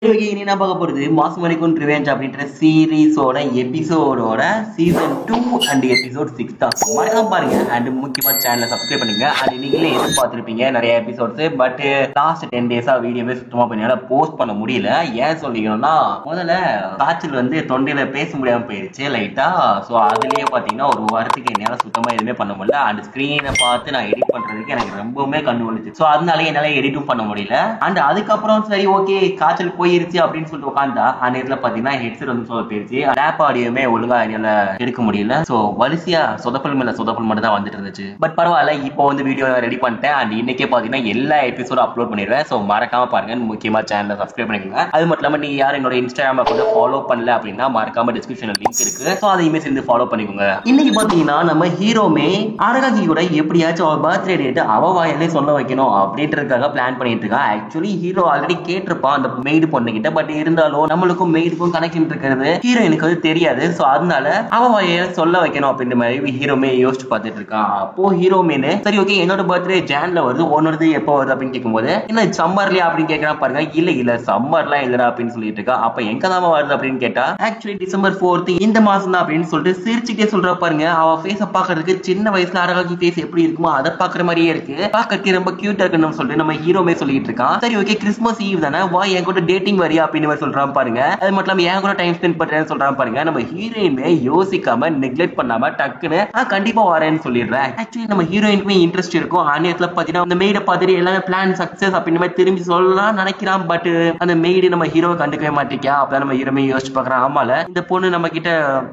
இனி நான் பார்க்க போறது மாசம் வரைக்கும் ரிவெஞ்ச் அப்படின்ற சீரீஸோட எபிசோடோட சீசன் 2 அண்ட் எபிசோட் 6 தான். மறக்காம பாருங்க அண்ட் முக்கியமா சேனலை சப்ஸ்கிரைப் பண்ணுங்க. அண்ட் நீங்களே எதிர்பார்த்திருப்பீங்க நிறைய எபிசோட்ஸ். பட் லாஸ்ட் 10 டேஸா வீடியோவே சுத்தமா பண்ணால போஸ்ட் பண்ண முடியல. ஏன் சொல்லிக்கணும்னா முதல்ல காய்ச்சல் தொண்டையில பேச முடியாம போயிருச்சு லைட்டா. ஸோ அதுலயே பாத்தீங்கன்னா ஒரு வாரத்துக்கு என்னால சுத்தமா எதுவுமே பண்ண முடியல. அண்ட் ஸ்கிரீனை பார்த்து நான் எடிட் பண்றதுக்கு எனக்கு ரொம்பவுமே கண்ணு வலிச்சு. ஸோ அதனால என்னால எடிட்டும் பண்ண முடியல. அண்ட் அதுக்கப்புறம் சரி ஓகே காய்ச்சல் போயிருச்சு அப்படின்னு சொல்லிட்டு உட்காந்தா அந்த இடத்துல பாத்தீங்கன்னா ஹெட்செட் சொல்ல போயிருச்சு. ரேப் ஆடியோமே ஒழுங்கா என்னால எடுக்க முடியல. சோ வரிசையா சொதப்பல் மேல சொதப்பல் மட்டும் தான் வந்துட்டு இருந்துச்சு. பட் பரவாயில்ல, இப்போ வீடியோ ரெடி பண்ணிட்டேன். அண்ட் இன்னைக்கே பாத்தீங்கன்னா எல்லா எபிசோடும் அப்லோட் பண்ணிடுவேன். சோ மறக்காம பாருங்க, முக்கியமா சேனலை சப்ஸ்கிரைப் பண்ணிக்கோங்க. அது மட்டும் இல்லாம நீங்க யாரும் என்னோட இன்ஸ்டாகிராம் அக்கௌண்ட் ஃபாலோ பண்ணல அப்படின்னா மறக்காம டிஸ்கிரிப்ஷன்ல லிங்க் இருக்கு. சோ அதையுமே சேர்ந்து ஃபாலோ பண்ணிக்கோங்க. இன்னைக்கு பாத்தீங்கன்னா நம்ம ஹீரோமே அரகாகி கூட எப்படியாச்சும் அவ பர்த்டே டேட் அவ வாயிலே சொல்ல வைக்கணும் அப்படின்றதுக்காக பிளான் பண்ணிட்டு இருக்கா. ஆக்சுவலி ஹீரோ ஆல்ரெடி கேட்டிருப்பான் அந்த மெய்டு பொண்ணு கிட்ட. பட் இருந்தாலும் நம்மளுக்கும் மெய்டுக்கும் கனெக்ஷன் இருக்கிறது ஹீரோயினுக்கு தெரியாது. சோ அதனால அவ வாயில சொல்ல வைக்கணும் அப்படின்ற மாதிரி ஹீரோமே யோசிச்சு பார்த்துட்டு இருக்கான். அப்போ ஹீரோமேனு சரி ஓகே என்னோட பர்த்டே ஜான்ல வருது, உன்னோடது எப்போ வருது அப்படின்னு கேட்கும்போது என்ன சம்மர்லயா அப்படின்னு கேட்கறான் பாருங்க. இல்ல சம்மர்லாம் இல்லடா அப்படின்னு சொல்லிட்டு இருக்கா. அப்ப எங்க தான் வருது அப்படின்னு கேட்டா ஆக்சுவலி டிசம்பர் 4 இந்த மாசம் தான் அப்படின்னு சொல்லிட்டு சிரிச்சுட்டே சொல்றா பாருங்க. அவ ஃபேஸ பாக்குறதுக்கு சின்ன வயசுல அரகாகி ஃபேஸ் எப்படி இருக்குமோ அதை பாக்குற மாதிரியே இருக்கு. பாக்கிறதுக்கு ரொம்ப கியூட்டா இருக்குன்னு சொல்லிட்டு நம்ம ஹீரோமே சொல்லிட்டு இருக்கான். சரி ஓகே கிறிஸ்மஸ் ஈவ் தானே, வா என் கூட டேட்டிங் வரியா அப்படின்னு சொல்றான் பாருங்க. அது மட்டும் இல்லாம என் கூட டைம் ஸ்பெண்ட் பண்றேன்னு சொல்றான் பாருங்க. நம்ம ஹீரோயினுமே யோசிக்காம நெக்லெக்ட் பண்ணாம டக்குன்னு கண்டிப்பா வரேன்னு சொல்லிடுறேன். ஆக்சுவலி நம்ம ஹீரோயினுக்குமே இன்ட்ரெஸ்ட் இருக்கும். ஆனியத்துல பாத்தீங்கன்னா அந்த மெய்ட பார்த்துட்டு எல்லாமே பிளான் சக்சஸ் அப்படின்னு மாதிரி திரும்பி சொல்லலாம் நினைக்கிறான். பட் அந்த மெய்டு நம்ம ஹீரோவை கண்டுக்கவே மாட்டேங்கா. அப்பதான் நம்ம ஹீரோமே யோசிச்சு பாக்குறான். ஆமால இந்த பொண்ணு நம்ம கிட்ட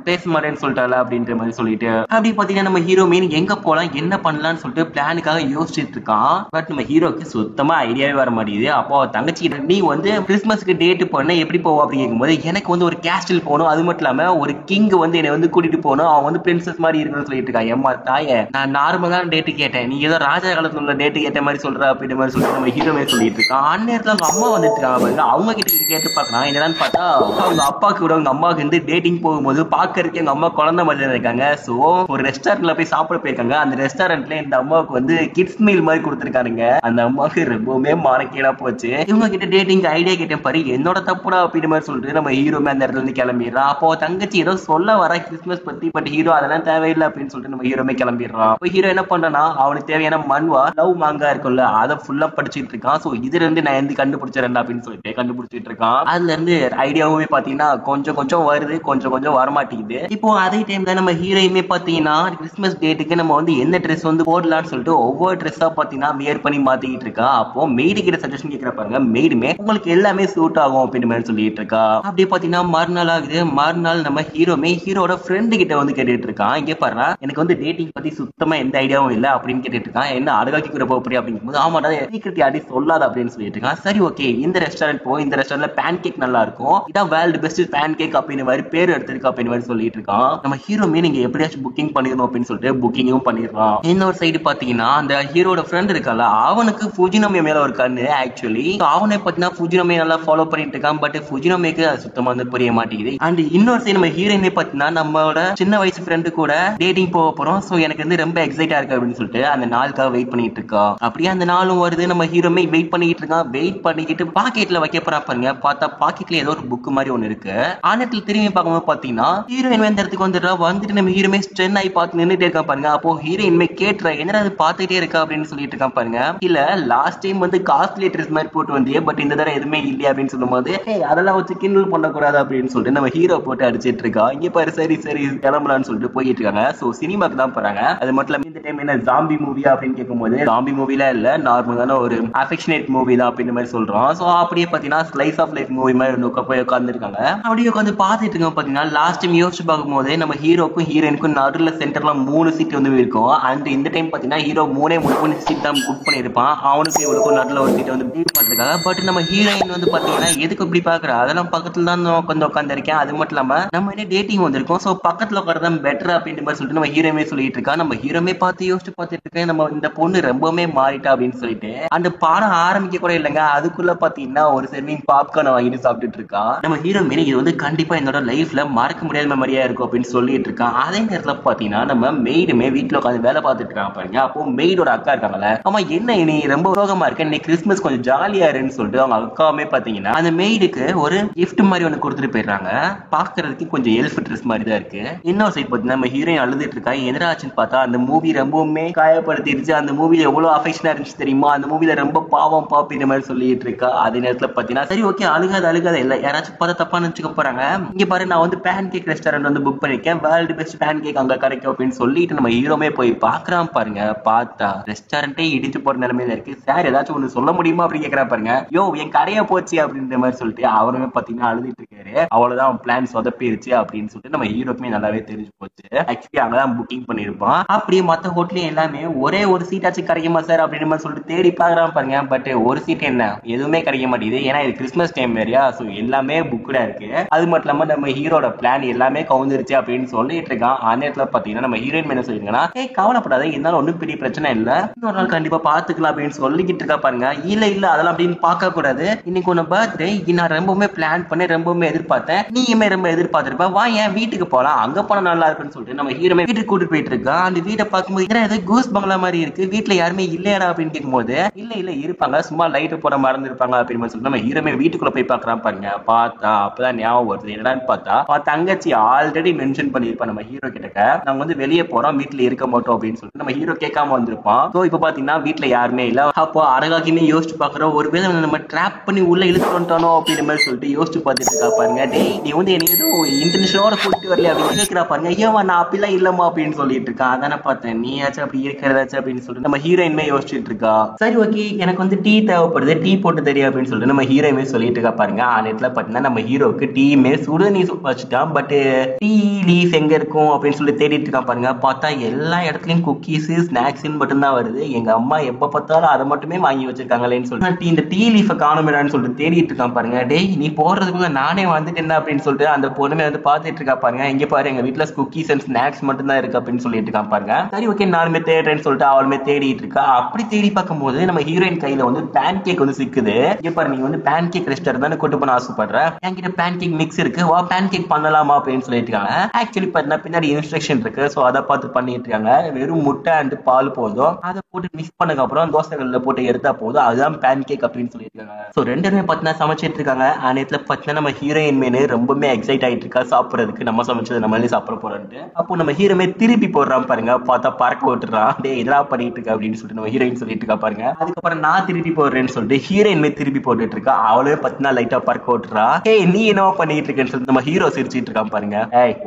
பேச மாட்டேன்னு சொல்லிட்டால அப்படின்ற மாதிரி சொல்லிட்டு அப்படி பாத்தீங்கன்னா நம்ம ஹீரோ மீன் எங்க போலாம் என்ன பண்ணலாம்னு சொல்லிட்டு பிளானுக்காக யோசிச்சுட்டு இருக்கான். பட் நம்ம ஹீரோக்கு சுத்தமா ஐடியாவே வர மாட்டேங்குது. அப்போ தங்கச்சி நீ கிறிஸ்மஸ்க்கு டேட் பண்ண எப்படி போவோம் அப்படின்னு கேட்கும்போது எனக்கு ஒரு கேஸ்டில் போகணும், அது மட்டும் இல்லாம ஒரு கிங் என்னை கூட்டிட்டு போகணும், அவன் பிரின்சஸ் மாதிரி இருக்குன்னு சொல்லிட்டு இருக்கான். ஏமா தாய நான் நார்மலான டேட்டு கேட்டேன், நீ ஏதோ ராஜா காலத்துல உள்ள டேட்டு கேட்ட மாதிரி சொல்ற அப்படின்ற மாதிரி சொல்லிட்டு நம்ம ஹீரோமே சொல்லிட்டு இருக்கான். அந்நேரத்துல அவங்க அம்மா வந்துட்டு இருக்காங்க. அவங்க கிட்ட கேட்டு பார்க்கலாம் என்னன்னு பார்த்தா அவங்க அப்பாவுக்கு கூட அவங்க அம்மாவுக்கு டேட்டிங் போகும்போது பாக்குறதுக்கு எங்க அம்மா குழந்தை மாதிரி இருக்காங்க. சோ ஒரு ரெஸ்டாரண்ட்ல போய் சாப்பிட போயிருக்காங்க. அந்த ரெஸ்டாரண்ட்ல இந்த அம்மாவுக்கு கிட்ஸ் மீல் மாதிரி கொடுத்துருக்கானுங்க. அந்த அம்மாவுக்கு ரொம்பவுமே மானக்கேடா போச்சு. இவங்க கிட்ட டேட்டிங் ஐடியா கேட்டேன் பாரு, என்னோட தப்புடா அப்படின்ற மாதிரி சொல்லிட்டு நம்ம ஹீரோமே அந்த இடத்துல இருந்து கிளம்பிடுறான். அப்போ தங்கச்சி ஏதோ சொல்ல வர கிறிஸ்மஸ் பத்தி, பட் ஹீரோ அதெல்லாம் தேவையில்லை அப்படின்னு சொல்லிட்டு நம்ம ஹீரோமே கிளம்பிடுறான். இப்போ ஹீரோ என்ன பண்றானா அவனுக்கு தேவையான மன்வா லவ் மாங்கா இருக்கும்ல அதை ஃபுல்லா படிச்சுட்டு இருக்கான். சோ இதுல இருந்து நான் எந்த கண்டுபிடிச்சிடறேன் அப்படின்னு சொல்லிட்டு கண்டுபிடிச்சிட்டு இருக்கான். அதுல இருந்து ஐடியாவுமே பாத்தீங்கன்னா கொஞ்சம் கொஞ்சம் வருது, கொஞ்சம் கொஞ்சம் வரமாட்டேங்குது. இப்போ அதே டைம் தான் நம்ம ஹீரோயுமே பாத்தீங்கன்னா கிறிஸ்மஸ் டேட்டுக்கு நம்ம என்ன ட்ரெஸ் போடலாம்னு சொல்லிட்டு ஒவ்வொரு ட்ரெஸ்ஸா பாத்தீங்கன்னா வியர் பண்ணி மாத்திக்கிட்டு இருக்கா. அப்போ மெய்டு கிட்ட சஜஷன் கேட்கிற பாருங்க. மெய்டுமே உங்களுக்கு எல்லாமே சூட் ஆகும் அப்படின்னு மாதிரி சொல்லிட்டு இருக்கா. அப்படியே பாத்தீங்கன்னா மறுநாள் ஆகுது. மறுநாள் நம்ம ஹீரோமே ஹீரோட ஃப்ரெண்டு கிட்ட கேட்டுட்டு இருக்கான். இங்க பாரு எனக்கு டேட்டிங் பத்தி சுத்தமா எந்த ஐடியாவும் இல்ல அப்படின்னு கேட்டுட்டு இருக்கான். என்ன அழகாக்கி கூட போறீ அப்படிங்கும்போது ஆமாடா சீக்கிரத்தை யாரி சொல்லாத அப்படின்னு சொல்லிட்டு இருக்கான். சரி ஓகே இந்த ரெஸ்டாரண்ட் போ, இந்த ரெஸ்டாரண்ட்ல பேன் கேக் நல்லா இருக்கும், இதான் வேர்ல்டு பெஸ்ட் பேன் கேக் அப்படின்னு மாதிரி பேர் எடுத்திருக்கு அப்படின்னு மாதிரி சொல்லிட்டு இருக்கான். நம்ம ஹீரோமே நீங்க எப்படியாச்சும் புக்கிங் பண்ணிடணும் அப்படின்னு சொல்லிட்டு புக்கிங்கும் பண்ணிடுறான். இன்னொரு சைடு பாத்தீங்கன்னா அந்த ஹீரோட ஃப்ரெண்ட் இருக்கால அவனுக்கு ஃபுஜினோமே மேல ஒரு கண்ணு. ஆக்சுவலி அவனை பாத்தீங்கன்னா ஃபுஜினோமே நல்லா ஃபாலோ பண்ணிட்டு இருக்கான். பட் ஃபுஜினோமேக்கு சுத்தமா புரிய மாட்டேங்குது. அண்ட் இன்னொரு சைடு நம்ம ஹீரோயினை பாத்தீங்கன்னா நம்மளோட சின்ன வயசு ஃப்ரெண்டு கூட டேட்டிங் போக போறோம். சோ எனக்கு ரொம்ப எக்ஸைட்டா இருக்கு அப்படின்னு சொல்லிட்டு அந்த நாளுக்காக வெயிட் பண்ணிட்டு இருக்கா. அப்படியே அந்த நாளும் வருது. நம்ம ஹீரோமே வெயிட் பண்ணிட்டு இருக்கான். வெயிட் பண்ணிக்கிட்டு பாக்கெட்ல வைக்க போறா பாருங்க. பார்த்தா பாக்கெட்ல ஏதோ ஒரு புக் மாதிரி ஒன்னு இருக்கு. ஆனத்துல திரும்பி பார்க்கும்போது பாத்தீங்கன்னா ஹீரோயின் இந்த இடத்துக்கு வந்துட்டு நம்ம ஹீரோமே ஸ்டென் ஆகி பார்த்து நின்றுட்டே இருக்கா பாருங்க. அப்போ ஹீரோயின்மே கேட்டுறா என்னடா அது பார்த்துட்டே இருக்கா அப்படின்னு சொல்லிட்டு இருக்கான் பாருங்க. இல்ல லாஸ்ட் டைம் காஸ்ட்லி ட்ரெஸ் மாதிரி போட்டு வந்தியே, பட் இந்த தடவை எதுவுமே இல்லையா அப்படின்னு சொல்லும்போது அதெல்லாம் வச்சு கிண்டல் பண்ணக்கூடாது அப்படின்னு சொல்லிட்டு நம்ம ஹீரோ போட்டு அடிச்சிட்டு இருக்கா. இங்க பாரு சரி சரி கிளம்பலான்னு சொல்லிட்டு போயிட்டு இருக்காங்க. சோ சினிமாக்கு தான் போறாங்க. அது மட்டும் இல்லாம இந்த டைம் என்ன ஜாம்பி மூவியா அப்படின்னு கேட்கும்போது ஜாம்பி மூவில இல்ல நார்மலான ஒரு அஃபெக்ஷனேட் மூவி தான் அப்படின்னு மாதிரி சொல்றோம். சோ அப்படியே பாத்தீங்கன்னா ஸ்லைஸ் ஆஃப் லைஃப் மூவி மாதிரி போய் உட்கார்ந்து இருக்காங்க. அப்படியே உட்காந்து பாத்துட்டு இருக்காங்க. பாத்தீங்கன்னா லாஸ்ட் டைம் யோசிச்சு பார்க்கும்போது நம்ம ஹீரோக்கும் ஹீரோயினுக்கும் நடுல சென்டர்ல 3 சீட் இருக்கும். அண்ட் இந்த டைம் பாத்தீங்கன்னா ஹீரோ 3 சீட் தான் புக் பண்ணிருப்பான். அவனுக்கு இவளுக்கும் நடுல ஒரு சீட் புக் பண்ணிருக்காங்க. பட் நம்ம ஹீரோயின் பாத்தீங்கன்னா எதுக்கு இப்படி பாக்குற, அதெல்லாம் பக்கத்துல தான் உட்காந்து இருக்கேன். அது மட்டும் இல்லாம நம்ம என்ன டேட்டிங் வந்திருக்கோம். சோ பக்கத்துல உட்காரதான் பெட்டர் அப்படின்ற மாதிரி சொல்லிட்டு நம்ம ஹீரோமே சொல்லிட்டு இருக்கா. நம்ம ஹீரோமே பார்த்து யோசிச்சு பார்த்துட்டு இருக்கேன் நம்ம இந்த பொண்ணு ரொம்பவுமே மாறிட்டா அப்படின்னு சொல்லிட்டு. அந்த பாடம் ஆரம்பிக்க கூட இல்லைங்க, அதுக்குள்ள பாத்தீங்கன்னா ஒரு செர்விங் பாப்கார்ன் வாங்கிட்டு சாப்பிட்டுட்டு இருக்கா. நம்ம ஹீரோமே இது கண்டிப்பா என்னோட லைஃப்ல மறக்க முடியாத மெமரியா இருக்கும் அப்படின்னு சொல்லிட்டு இருக்கான். அதே நேரத்துல பாத்தீங்கன்னா நம்ம மெய்டுமே வீட்டுல உட்காந்து வேலை பார்த்துட்டு இருக்காங்க பாருங்க. அப்போ மெய்டோட அக்கா இருக்காங்கல்ல, ஆமா என்ன நீ ரொம்ப ரோகமா இருக்க, இன்னைக்கு கிறிஸ்மஸ் கொஞ்சம் ஜாலியா இருன்னு சொல்லிட்டு அவங்க அக்காவுமே பாத்தீங்கன்னா பாத்தீங்கன்னா அந்த மெய்டுக்கு ஒரு கிஃப்ட் மாதிரி ஒண்ணு கொடுத்துட்டு போயிடுறாங்க. பாக்குறதுக்கு கொஞ்சம் எல்ஃப் ட்ரெஸ் மாதிரி தான் இருக்கு. இன்னொரு சைட் பாத்தீங்கன்னா நம்ம ஹீரோயின் அழுதுட்டு இருக்கா. எதிராச்சுன்னு பார்த்தா அந்த மூவி ரொம்பவுமே காயப்படுத்திடுச்சு. அந்த மூவில எவ்வளவு அஃபெக்ஷனா இருந்துச்சு தெரியுமா? அந்த மூவில ரொம்ப பாவம் பாப்பி இந்த மாதிரி சொல்லிட்டு இருக்கா. அதே நேரத்துல பாத்தீங்கன்னா சரி ஓகே அழுகாத இல்ல யாராச்சும் பார்த்தா தப்பா நினைச்சுக்க போறாங்க. இங்க பாரு நான் வந்து பேன் கேக் ரெஸ்டாரண்ட் வந்து புக் பண்ணிருக்கேன். வேர்ல்டு பெஸ்ட் பேன் கேக் அங்க கிடைக்கும் அப்படின்னு சொல்லிட்டு நம்ம ஹீரோமே போய் பாக்குறான் பாருங்க. பார்த்தா ரெஸ்டாரண்டே இடிச்சு போற நிலைமையில இருக்கு. சார் ஏதாச்சும் ஒண்ணு சொல்ல முடியுமா அப்படின்னு கேக்குறா பாருங்க. யோ என் கடையா போச்சு அப்படின்ற மாதிரி சொல்லிட்டு அவருமே பாத்தீங்கன்னா அழுதுட்டு இருக்காரு. அவ்வளவுதான் பிளான் சொதப்பிருச்சு அப்படின்னு சொல்லிட்டு நம்ம ஹீரோக்குமே நல்லாவே தெரிஞ்சு போச்சு. ஆக்சுவலி அங்கதான் புக்கிங் பண்ணிருப்பான். அப்படியே மத்த ஹோட்டலையும் எல்லாமே ஒரே ஒரு சீட்டாச்சும் கிடைக்குமா சார் அப்படின்னு மாதிரி சொல்லிட்டு தேடி பாக்குறான் பாருங்க. பட் ஒரு சீட் என்ன எதுவுமே கிடைக்க மாட்டேங்குது. ஏன்னா இது கிறிஸ்மஸ் டைம் வேறையா, சோ எல்லாமே புக்டா இருக்கு. அது மட்டும் இல்லாம நம்ம ஹீரோட பிளான் எல்லாமே கவுந்துருச்சு அப்படின்னு சொல்லிட்டு இருக்கான். அந்த நேரத்துல பாத்தீங்கன்னா நம்ம ஹீரோயின் என்ன சொல்லிருக்காங்கன்னா கவலைப்படாத இருந்தாலும் ஒன்னும் பெரிய பிரச்சனை இல்ல, இன்னொரு நாள் கண்டிப்பா பாத்துக்கலாம் அப்படின்னு சொல்லிக்கிட்டு இருக்கா பாருங்க. இல்ல அதெல்லாம் அப்படின்னு பார்க்க கூடாது. இன்னைக்கு உன பர்த்டே நான் ரொம்பவுமே பிளான் பண்ணி ரொம்பவுமே எதிர்பார்த்தேன். நீயுமே ரொம்ப எதிர்பார்த்திருப்ப. வா என் வீட்டுக்கு போலாம், அங்க போனா நல்லா இருக்குன்னு சொல்லிட்டு நம்ம ஹீரோமே வீட்டுக்கு கூட்டிட்டு போயிட்டு இருக்கா. அந்த வீட்டை பார்க்கும்போது ஏதோ கூஸ் பங்களா மாதிரி இருக்கு. வீட்டுல யாருமே இல்லையா அப்படின்னு கேட்கும்போது இல்ல இருப்பாங்க, சும்மா லைட் போட மறந்து இருப்பாங்க அப்படின்னு சொல்லிட்டு நம்ம ஹீரோமே வீட்டுக்குள்ள போய் பாக்குறான் பாருங்க. பார்த்தா அப்பதான் ஞாபகம் வருது என்னடான்னு பார்த்தா தங்கச்சி ஆல்ரெடி மென்ஷன் பண்ணிருப்பா நம்ம ஹீரோ கிட்ட, நாங்க வந்து வெளியே போறோம் வீட்டுல இருக்க மாட்டோம் அப்படின்னு சொல்லிட்டு நம்ம ஹீரோ கேட்காம வந்திருப்பான். சோ இப்ப பாத்தீங்கன்னா வீட்டுல யாருமே இல்ல. அப்போ அழகாக்கியுமே யோசிச்சு பாக்குறோம், ஒருவேளை நம்ம ட்ராப் பண்ணி உள்ள இழுத்து வந்துட்டானோ அப்படின்ற மாதிரி சொல்லிட்டு யோசிச்சு பார்த்துட்டு இருக்கா பாருங்க. டேய் நீ வந்து என்ன எதுவும் இன்டர்நேஷனலோட கூட்டிட்டு வரல அப்படின்னு கேட்கிறா பாருங்க. ஐயோ நான் அப்படிலாம் இல்லமா அப்படின்னு சொல்லிட்டு இருக்கான். அதான பார்த்தேன் நீயாச்சும் அப்படி இருக்கிறதாச்சும் அப்படின்னு சொல்லிட்டு நம்ம ஹீரோயின்மே யோசிச்சுட்டு இருக்கா. சரி ஓகே எனக்கு வந்து டீ தேவைப்படுது, டீ போட்டு தெரியும் அப்படின்னு சொல்லிட்டு நம்ம ஹீரோயின்மே சொல்லிட்டு இருக்கா பாருங்க. ஆ நேரத்துல பாத்தீங்கன்னா நம்ம ஹீரோக்கு டீமே சுடுதண்ணி வச்சுட்டான். பட் டீ லீஃப் எங்க இருக்கும் அப்படின்னு சொல்லி தேடிட்டு இருக்கான் பாருங்க. பார்த்தா எல்லா இடத்துலயும் குக்கீஸ் ஸ்நாக்ஸ் மட்டும் தான் வருது. எங்க அம்மா எப்ப பார்த்தாலும் அதை மட்டுமே வாங்கி வச்சிருக்காங்களேன்னு சொல்லிட்டு இந்த டீ லீஃப காணுமேடான்னு சொல்லிட்டு தேடிட்டு இருக்கான் பாருங்க. டேய் நீ போறதுக்குள்ள நானே வந்துட்டேன் அப்படின்னு சொல்லிட்டு அந்த பொண்ணுமே வந்து பாத்துட்டு இருக்கா பாருங்க. இங்க பாரு எங்க வீட்டுல குக்கீஸ் அண்ட் ஸ்நாக்ஸ் மட்டும் தான் இருக்கு அப்படின்னு சொல்லிட்டு இருக்கான் பாருங்க. சரி ஓகே நானுமே தேடுறேன்னு சொல்லிட்டு அவளுமே தேடிட்டு இருக்கா. அப்படி தேடி பார்க்கும்போது நம்ம ஹீரோயின் கையில வந்து பேன் கேக் வந்து சிக்குது. இங்க பாரு நீங்க வந்து பேன் கேக் ரெஸ்டாரண்ட் தானே கூட்டு போன ஆசைப்படுற, என்கிட்ட பேன் கேக் மிக்ஸ் இருக்கு, வா பேன் கேக் பண்ணலாமா அப்படின்னு சொல்லிட்டு இருக்காங்க. ஆக்சுவலி பாத்தீங்கன்னா பின்னாடி இன்ஸ்ட்ரக்ஷன் இருக்கு. சோ அதை பார்த்து பண்ணிட்டு இருக்காங்க. வெறும் முட்டை அண்ட் பால் போதும், அதை போட்டு மிக்ஸ் பண்ணதுக்கு அப்புறம் தோசைகள்ல போட்டு எடுத்தா போதும், அதுதான் பேன் கேக் அப்படின்னு சொல்லியிருக்காங்க. சோ ரெண்டுமே பாத்தீங்கன்னா சமைச்சிட்டு இருக்காங்க. நேரத்துல பாத்தீங்கன்னா நம்ம ஹீரோயின் மேனு ரொம்பவே எக்ஸைட் ஆயிட்டு இருக்கா சாப்பிடறதுக்கு, நம்ம சமைச்சது நம்மளே சாப்பிட போறோம்ட்டு. அப்போ நம்ம ஹீரோமே திருப்பி போடுறான் பாருங்க. பார்த்தா பறக்க விட்டுறான். டே இதெல்லாம் பண்ணிட்டு இருக்கா அப்படின்னு சொல்லிட்டு நம்ம ஹீரோயின் சொல்லிட்டு இருக்கா பாருங்க. அதுக்கப்புறம் நான் திருப்பி போடுறேன்னு சொல்லிட்டு ஹீரோயின் திருப்பி போட்டுட்டு இருக்கா. அவளே பாத்தீங்கன்னா லைட்டா பறக்க விட்டுறா. நீ என்னவா பண்ணிட்டு இருக்கேன்னு சொல்லிட்டு நம்ம ஹீரோ சிரிச்சிட்டு இருக்கான் பாருங்க.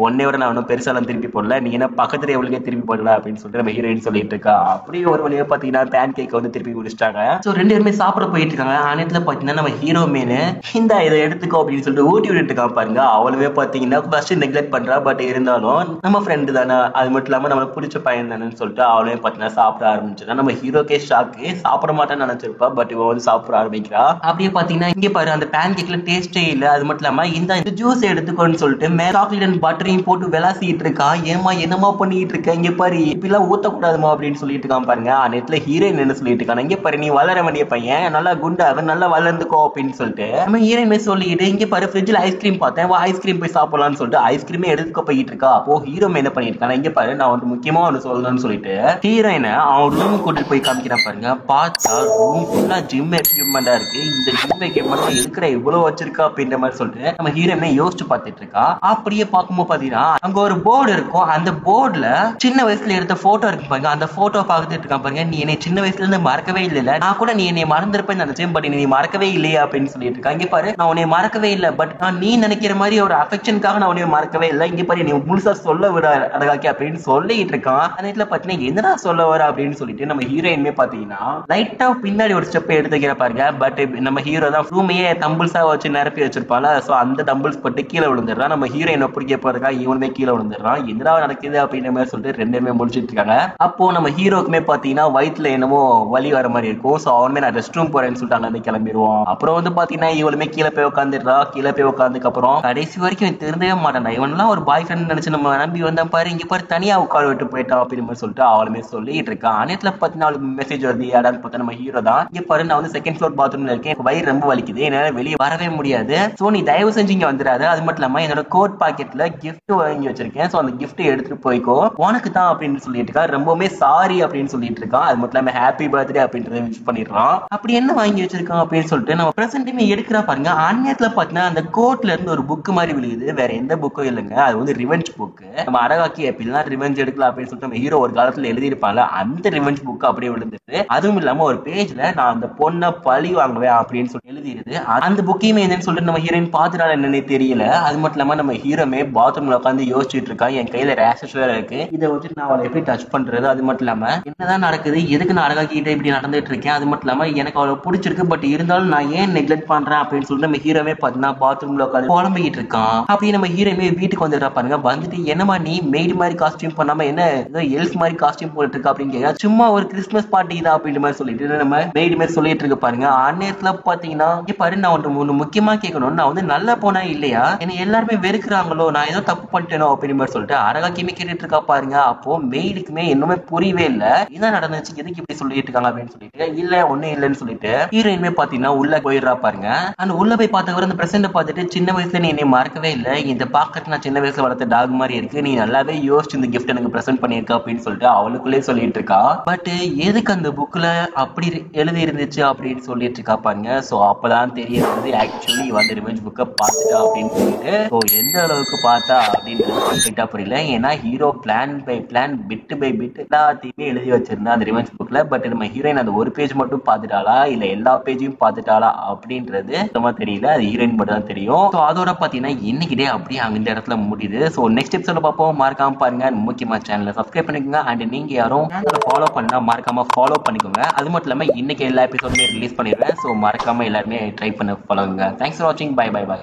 ஒன்னே விட நான் ஒன்னும் பெருசாலாம் திருப்பி போடல, நீ என்ன பக்கத்துல எவ்வளவு திருப்பி போடல அப்படின்னு சொல்லிட்டு நம்ம ஹீரோயின் சொல்லிட்டு இருக்கா. அப்படியே ஒரு வழியா பாத்தீங்கன்னா பேன் கேக் வந்து திருப்பி குடிச்சிட்டாங்க. சோ ரெண்டு பேருமே சாப்பிட போயிட்டு இருக்காங்க. நேரத்துல பாத்தீங்கன்னா நம்ம ஹீரோ மேனு இந்த இதை எடுத்துக்கோ அப்படின்னு சொல்லிட்டு ஊட்டி விட்டுட்டு இருக்கான் பாருங்க. அவளுமே பாத்தீங்கன்னா ஃபர்ஸ்ட் நெக்லெக்ட் பண்றா. பட் இருந்தாலும் நம்ம ஃப்ரெண்டு தானே, அது மட்டும் இல்லாம நம்மளுக்கு பிடிச்ச பையன் தானேன்னு சொல்லிட்டு அவளுமே பாத்தீங்கன்னா சாப்பிட ஆரம்பிச்சிட்டா. நம்ம ஹீரோக்கே ஷாக்கு, சாப்பிட மாட்டேன்னு நினைச்சிருப்பா. பட் இவ வந்து சாப்பிட ஆரம்பிக்கிறா. அப்படியே பாத்தீங்கன்னா இங்க பாரு அந்த பேன் கேக்ல டேஸ்டே இல்ல. அது மட்டும் இல்லாம இந்த ஜூஸ் எடுத்துக்கோன்னு சொல்லிட்டு மேல சாக்லேட் அண்ட் பட்டரையும் போட்டு விளாசிட்டு இருக்கா. ஏமா என்னமா பண்ணிட்டு இருக்க, இங்க பாரு இப்பெல்லாம் ஊத்தக்கூடாதுமா அப்படின்னு சொல்லிட்டு இருக்கான் பாருங்க. நேரத்துல ஹீரோயின் என்ன சொல்லிட்டு இருக்காங்க, இங்க பாரு நீ வளர வேண்டிய பையன், நல்லா குண்டாக நல்லா வளர்ந்துக்கோ அப்படின்னு சொல்லிட்டு நம்ம ஹீரோயின் சொல்லிட்டு இங்க பாரு ஃப்ரிட்ஜ்ல ஐஸ்கிரீம் பார்த்தேன், ஐஸ்கிரீம் போய் சாப்பிடலாம்னு சொல்லிட்டு ஐஸ்கிரீமே எடுத்துக்க போயிட்டு இருக்கா. அப்போ ஹீரோ என்ன பண்ணிட்டு இருக்காங்க, இங்க பாரு நான் வந்து முக்கியமா ஒன்று சொல்லணும்னு சொல்லிட்டு ஹீரோயினை அவன் ரூம் கூட்டிட்டு போய் காமிக்கிறான் பாருங்க. பார்த்தா ரூம் ஃபுல்லா ஜிம் எக்யூப்மெண்டா இருக்கு. இந்த ஜிம் எக்யூப்மெண்ட் இருக்கிற இவ்வளவு வச்சிருக்கா அப்படின்ற மாதிரி சொல்லிட்டு நம்ம ஹீரோயினை யோசிச்சு பார்த்துட்டு இருக்கா. அப்படியே பார்க்கும்போது பாத்தீங்கன்னா அங்க ஒரு போர்டு இருக்கும். அந்த போர்டுல சின்ன வயசுல எடுத்த போட்டோ இருக்கு பாருங்க. அந்த போட்டோ பார்த்துட்டு இருக்கான் பாருங்க. நீ என்னை சின்ன வயசுல இருந்து மறக்கவே இல்ல, நான் கூட நீ என்னை மறந்திருப்பேன்னு நினைச்சேன், பட் நீ மறக்கவே இல்லையா அப்படின்னு சொல்லிட்டு இருக்கா. இங்க பாரு நான் உன்னை மறக்கவே இல்லை, பட் நான் நீ நினைக்கிற மாதிரி ஒரு அஃபெக்ஷனுக்காக நான் உன்னை மறக்கவே இல்லை. இங்க பாரு நீ முழுசா சொல்ல விட அழகாக்கி அப்படின்னு சொல்லிட்டு இருக்கான். அந்த நேரத்துல பாத்தீங்கன்னா என்னடா சொல்ல வர அப்படின்னு சொல்லிட்டு நம்ம ஹீரோயின்மே பாத்தீங்கன்னா லைட்டா பின்னாடி ஒரு ஸ்டெப் எடுத்துக்கிற பாருங்க. பட் நம்ம ஹீரோ தான் ரூமையே தம்பிள்ஸா வச்சு நிரப்பி வச்சிருப்பால. சோ அந்த தம்பிள்ஸ் பட்டு கீழே விழுந்துடுறான். நம்ம ஹீரோயின் பிடிக்க போறதுக்கா இவனுமே கீழே விழுந்துடுறான். என்னடா நடக்குது அப்படின்ற மாதிரி சொல்லிட்டு ரெண்டுமே முடிச்சிட்டு இருக்காங்க. அப்போ நம்ம ஹீரோக்குமே பாத்தீங்கன்னா வயிற்றுல என்னமோ வலி வர மாதிரி இருக்கும். சோ அவனுமே நான் ரெஸ்ட் ரூம் போறேன்னு சொல்லிட்டு அங்க கிளம்பிடுவோம். அப்புறம் வந்து பாத்தீங்கன்னா இவளுமே கீழே போய் உட்காந்துடுறா. கீழே போய் உட்காந்துக்கு அப்புறம் கடைசி வரைக்கும் திருந்தவே மாட்டான். இவன்லாம் ஒரு பாய் ஃப்ரெண்ட் நினைச்சு நம்ம நம்பி வந்தா பாரு, இங்க பாரு தனியா உட்கார விட்டு போயிட்டான் அப்படின்னு மாதிரி சொல்லிட்டு அவளுமே சொல்லிட்டு இருக்கா. அனைத்துல பாத்தீங்கன்னா அவளுக்கு மெசேஜ் வருது. யாரான்னு பார்த்தா நம்ம ஹீரோ தான். இங்க பாரு நான் வந்து செகண்ட் ஃப்ளோர் பாத்ரூம்ல இருக்கேன், எனக்கு வயிறு ரொம்ப வலிக்குது, என்னால வெளியே வரவே முடியாது, சோ நீ தயவு செஞ்சு இங்க வந்துடாது. அது மட்டும் இல்லாம என்னோட கோட் பாக்கெட்ல கிஃப்ட் வாங்கி வச்சிருக்கேன், சோ அந்த கிஃப்ட் எடுத்துட்டு போய்க்கோ, உனக்கு தான் அப்படின்னு சொல்லிட்டு இருக்கா. ரொம்பவுமே சாரி அப்படின்னு சொல்லிட்டு இருக்கான். அது மட்டும் இல்லாம ஹாப்பி பர்த்டே அப்படின்றத விஷ் பண்ணிடுறான். அப்படி என்ன வாங்கி வச்சிருக்கான் அப்படின்னு சொல்லிட்டு நம்ம பிரசன்ட் பிரசன்ட்டுமே எடுக்கிறா பாருங்க. அந்நேரத்துல பாத்தீங்கன்னா அந்த கோட்ல இருந்து ஒரு புக் மாதிரி விழுகுது. வேற எந்த புக்கும் இல்லைங்க, அது வந்து ரிவெஞ்ச் புக். நம்ம அரகாக்கி எப்படிலாம் ரிவெஞ்ச் எடுக்கலாம் அப்படின்னு சொல்லிட்டு நம்ம ஹீரோ ஒரு காலத்துல எழுதியிருப்பாங்க, அந்த ரிவெஞ்ச் புக் அப்படியே விழுந்துருது. அதுவும் இல்லாம ஒரு பேஜ்ல நான் அந்த பொண்ணை பழி வாங்குவேன் அப்படின்னு சொல்லி எழுதிருது. அந்த புக்கையுமே என்னன்னு சொல்லிட்டு நம்ம ஹீரோயின் பாத்துட்டாலும் என்னன்னே தெரியல. அது மட்டும் இல்லாம நம்ம ஹீரோமே பாத்ரூம்ல உட்காந்து யோசிச்சுட்டு இருக்கா, என் கையில ரேஷஸ் வேற இருக்கு, இதை வச்சு நான் அவளை எப்படி டச் பண்றது, அது மட்டும் இல்லாம என்னதான் நடக்குது, எதுக்கு நான் அரகாக்கி கிட்ட இப்படி நடந்துட்டு இருக்கேன், அது மட்டும் இல்லாம எனக்கு அவளை பிடிச்சிருக்கு, பட் இருந்தாலும் நான் ஏன் நெக்லெக்ட் பண்றேன் அப்படின்னு சொல்லிட்டு நம்ம ஹீரோவே பாத்தீங்கன்னா பாத்ரூம்ல உட்காந்து புலம்பிக்கிட்டு இருக்கான். அப்படி நம்ம ஹீரோமே வீட்டுக்கு வந்துடுறா பாருங்க. வந்துட்டு என்னமா நீ மெய்டு மாதிரி காஸ்டியூம் பண்ணாம என்ன ஏதோ எல்ஃப் மாதிரி காஸ்டியூம் போட்டு இருக்கா அப்படின்னு கேட்க, சும்மா ஒரு கிறிஸ்துமஸ் பார்ட்டி தான் அப்படின்ற மாதிரி சொல்லிட்டு நம்ம மெய்டு மாதிரி சொல்லிட்டு இருக்க பாருங்க. அந்நேரத்துல பாத்தீங்கன்னா பாரு, நான் ஒன்று முக்கியமா கேட்கணும், நான் வந்து நல்லா போனா இல்லையா, என்ன எல்லாருமே வெறுக்கிறாங்களோ, நான் ஏதோ தப்பு பண்ணிட்டேனோ அப்படின்னு மாதிரி சொல்லிட்டு அரகாக்கியுமே கேட்டுட்டு இருக்கா பாருங்க. அப்போ மெய்டுக்குமே இன்னுமே புரியவே இல்ல, என்ன நடந்துச்சு, எதுக்கு இப்படி சொல்லிட்டு இருக்காங்க அப்படின்னு சொல்லிட்டு, இல்ல ஒண்ணும் இல்லைன்னு சொல்லிட்டு ஹீரோயினுமே பாத்தீங்கன்னா உள்ள போயிடுறா பாருங்க. அந்த உள்ள போய் பார்த்தவரை அந்த பிரசன்ட் பார்த்துட்டு, சின்ன வயசுல நீ என்னை மறக்கவே இல்லை, இந்த பாக்கெட் நான் சின்ன வயசுல வளர்த்த டாக் மாதிரி இருக்கு, நீ நல்லாவே யோசிச்சு இந்த கிஃப்ட் எனக்கு பிரசன்ட் பண்ணிருக்க அப்படின்னு சொல்லிட்டு அவளுக்குள்ளே சொல்லிட்டு இருக்கா. பட் எதுக்கு அந்த புக்ல அப்படி எழுதி இருந்துச்சு அப்படின்னு சொல்லிட்டு இருக்கா பாருங்க. சோ அப்பதான் தெரிய வருது ஆக்சுவலி வந்து ரிவெஞ்ச் புக்கை பார்த்துட்டா அப்படின்னு சொல்லிட்டு. ஸோ எந்த அளவுக்கு பார்த்தா அப்படின்றது கரெக்டா புரியல. ஏன்னா hero plan by plan, bit by bit எல்லாத்தையுமே எழுதி வச்சிருந்தா அந்த ரிவெஞ்ச் புக்ல. பட் நம்ம ஹீரோயின் அந்த ஒரு பேஜ் மட்டும் பார்த்துட்டாளா இல்ல எல்லா பேஜையும் பார்த்துட்டாளா அப்படின்றது சுத்தமா தெரியல, அது ஹீரோயின் மட்டும் தான் தெரியும். ஸோ அதோட பாத்தீங்கன்னா இன்னைக்கு டே அப்படியே அங்க இந்த இடத்துல முடியுது. ஸோ நெக்ஸ்ட் எபிசோட பார்ப்போம். மறக்காம பாருங்க, முக்கியமா சேனலை சப்ஸ்கிரைப் பண்ணிக்கோங்க. அண்ட் நீங்க யாரும் சேனலை ஃபாலோ பண்ணா மறக்காம ஃபாலோ பண்ணிக்கோங்க. அது மட்டும் இல்லாம இன்னைக்கு எல்லா எபிசோடுமே ரிலீஸ் பண்ணிடுவேன். ஸோ மறக்காம எல்லாருமே ட்ரை பண்ண ஃபாலோங்க. தேங்க்ஸ் ஃபார் வாட்சிங். Bye bye by.